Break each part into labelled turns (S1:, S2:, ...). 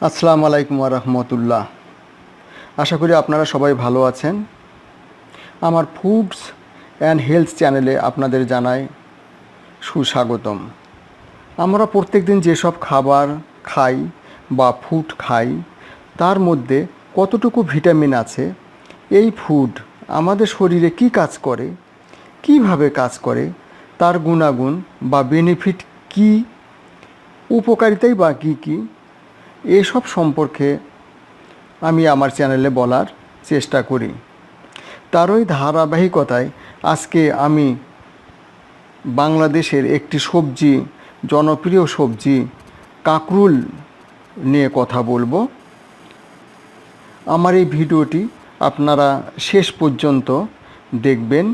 S1: আসসালামু আলাইকুম ওয়া রাহমাতুল্লাহ। আশা করি আপনারা সবাই ভালো আছেন। আমার ফুডস অ্যান্ড হেলথ চ্যানেলে আপনাদের জানাই সুস্বাগতম। আমরা প্রত্যেকদিন যেসব খাবার খাই বা ফুড খাই তার মধ্যে কতটুকু ভিটামিন আছে, এই ফুড আমাদের শরীরে কী কাজ করে, কিভাবে কাজ করে, তার গুণাগুণ বা বেনিফিট কী, উপকারিতাই বা কী কী, এসব সম্পর্কে আমি আমার চ্যানেলে বলার চেষ্টা করি। তারই ধারাবাহিকতায় আজকে আমি বাংলাদেশের একটি সবজি, জনপ্রিয় সবজি কাঁকরুল নিয়ে কথা বলবো। আমার এই ভিডিওটি আপনারা শেষ পর্যন্ত দেখবেন।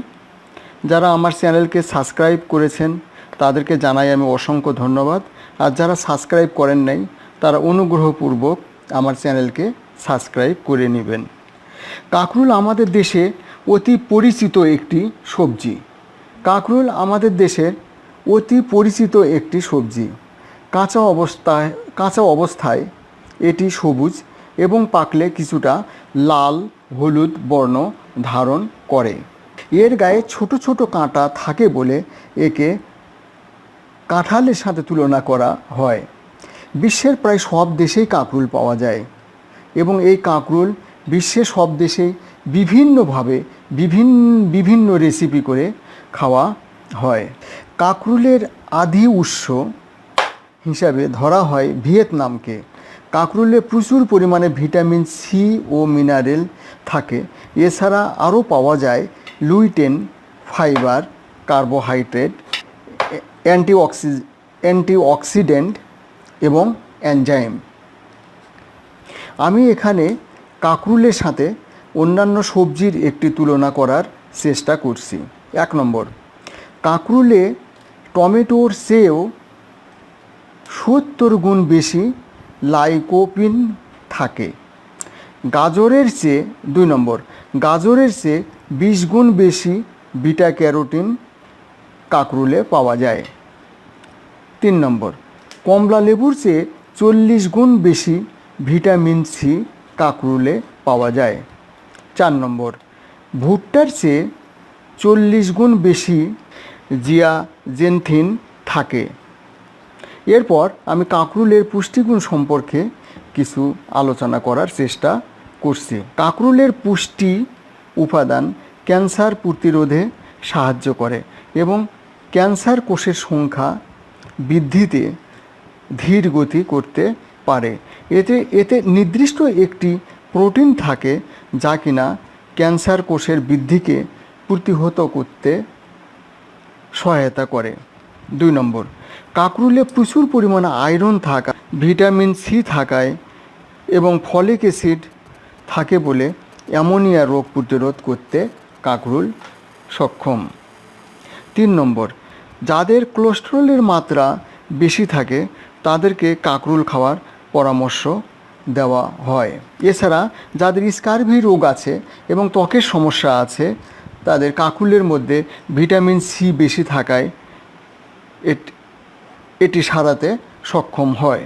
S1: যারা আমার চ্যানেলকে সাবস্ক্রাইব করেছেন তাদেরকে জানাই আমি অসংখ্য ধন্যবাদ, আর যারা সাবস্ক্রাইব করেন নাই তারা অনুগ্রহপূর্বক আমার চ্যানেলকে সাবস্ক্রাইব করে নেবেন। কাঁকরুল আমাদের দেশে অতি পরিচিত একটি সবজি। কাঁকরুল আমাদের দেশের অতি পরিচিত একটি সবজি। কাঁচা অবস্থায় এটি সবুজ এবং পাকলে কিছুটা লাল হলুদ বর্ণ ধারণ করে। এর গায়ে ছোট ছোট কাঁটা থাকে বলে একে কাঁঠালের সাথে তুলনা করা হয়। বিশ্বের প্রায় সব দেশেই কাঁকরুল পাওয়া যায় এবং এই কাঁকরুল বিশ্বের সব দেশেই বিভিন্নভাবে বিভিন্ন রেসিপি করে খাওয়া হয়। কাঁকরুলের আদি উৎস হিসাবে ধরা হয় ভিয়েতনামকে। কাঁকরুলে প্রচুর পরিমাণে ভিটামিন সি ও মিনারেল থাকে। এছাড়া আরও পাওয়া যায় লুইটেন, ফাইবার, কার্বোহাইড্রেট, অ্যান্টিঅক্সিডেন্ট এবং এনজাইম। আমি এখানে কাঁকরুলের সাথে অন্যান্য সবজির একটি তুলনা করার চেষ্টা করছি। 1 নম্বর, কাঁকরুলে টমেটোর চেয়েও 70 গুণ বেশি লাইকোপিন থাকে। গাজরের চেয়ে 2 নম্বর, গাজরের চেয়ে 20 গুণ বেশি বিটা ক্যারোটিন কাঁকরুলে পাওয়া যায়। 3 নম্বর, কমলা লেবুর চেয়ে 40 গুণ বেশি ভিটামিন সি কাঁকরুলে পাওয়া যায়। 4 নম্বর, ভুট্টার চেয়ে 40 গুণ বেশি জিয়াজেনথিন থাকে। এরপর আমি কাঁকরুলের পুষ্টিগুণ সম্পর্কে কিছু আলোচনা করার চেষ্টা করছি। কাঁকরুলের পুষ্টি উপাদান ক্যান্সার প্রতিরোধে সাহায্য করে এবং ক্যান্সার কোষের সংখ্যা বৃদ্ধিতে ধীর গতি করতে পারে। এতে নির্দিষ্ট একটি প্রোটিন থাকে যা কিনা ক্যান্সার কোষের বৃদ্ধিকে প্রতিহত করতে সহায়তা করে। 2 নম্বর, কাঁকরুলে প্রচুর পরিমাণে আয়রন থাকা, ভিটামিন সি থাকায় এবং ফলিক অ্যাসিড থাকে বলে অ্যামোনিয়া রোগ প্রতিরোধ করতে কাঁকরুল সক্ষম। 3 নম্বর, যাদের কোলেস্টেরলের মাত্রা বেশি থাকে তাদেরকে কাঁকরুল খাওয়ার পরামর্শ দেওয়া হয়। এছাড়া যাদের স্কারভি রোগ আছে এবং ত্বকের সমস্যা আছে তাদের কাঁকরুলের মধ্যে ভিটামিন সি বেশি থাকায় এটি সারাতে সক্ষম হয়।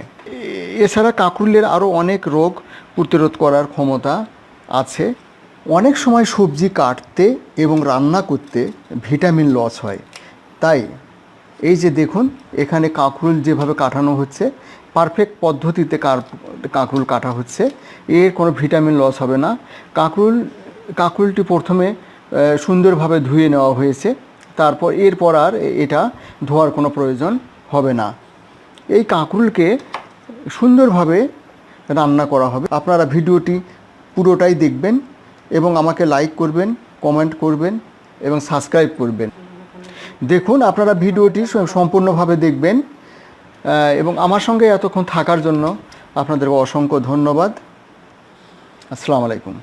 S1: এছাড়া কাঁকরুলের আরও অনেক রোগ প্রতিরোধ করার ক্ষমতা আছে। অনেক সময় সবজি কাটতে এবং রান্না করতে ভিটামিন লস হয়, তাই এই যে দেখুন এখানে কাঁকরুল যেভাবে কাটানো হচ্ছে পারফেক্ট পদ্ধতিতে কাঁকরুল কাটা হচ্ছে, এর কোনো ভিটামিন লস হবে না। কাঁকরুলটি প্রথমে সুন্দরভাবে ধুয়ে নেওয়া হয়েছে, এরপর আর এটা ধোয়ার কোনো প্রয়োজন হবে না। এই কাঁকরুলকে সুন্দরভাবে রান্না করা হবে। আপনারা ভিডিওটি পুরোটাই দেখবেন এবং আমাকে লাইক করবেন, কমেন্ট করবেন এবং সাবস্ক্রাইব করবেন। দেখুন আপনারা ভিডিওটি সম্পূর্ণভাবে দেখবেন এবং আমার সঙ্গে এতক্ষণ থাকার জন্য আপনাদের অসংখ্য ধন্যবাদ। আসসালামু আলাইকুম।